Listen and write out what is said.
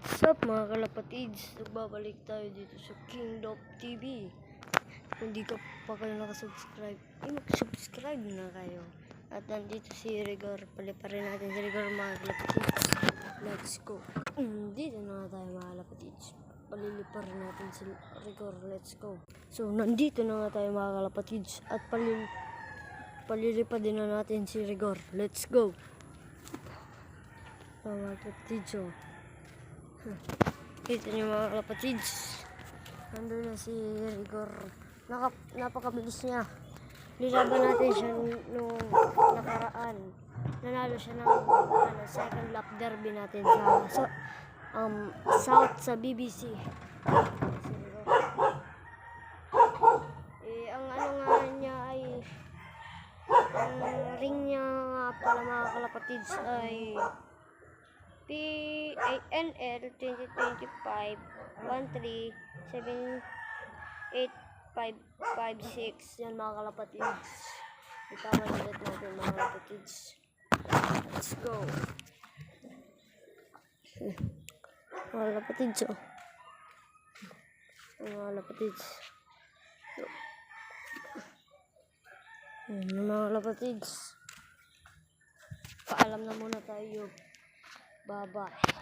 What's up mga kalapatids? Nagbabalik tayo dito sa Kingdom TV. Kung di ka pa kayo nakasubscribe, mag-subscribe na kayo. At nandito si Rigor. Paliparin natin si Rigor mga kalapatids. Let's go. Dito na tayo mga kalapatids. Paliliparin natin si Rigor. Let's go. So nandito na nga tayo mga kalapatids. At palilipadin na natin si Rigor. Let's go. Mga kalapatids oh. Ito niyo mga kalapatids. Nandun na si Rigor. Napakabilis niya. Nilaban natin siya nung nakaraan. Nanalo siya ng second lap derby natin sa South sa BBC. Ang ano nga niya ay ang ring niya nga pala mga kalapatids ay PANL 2025 13785556. Yan mga kalapatids. Itaman ulit natin mga kalapatids. Let's go. Mga kalapatids oh. Mga kalapatids. Yan mga kalapatids. Paalam na muna tayo. Bye-bye.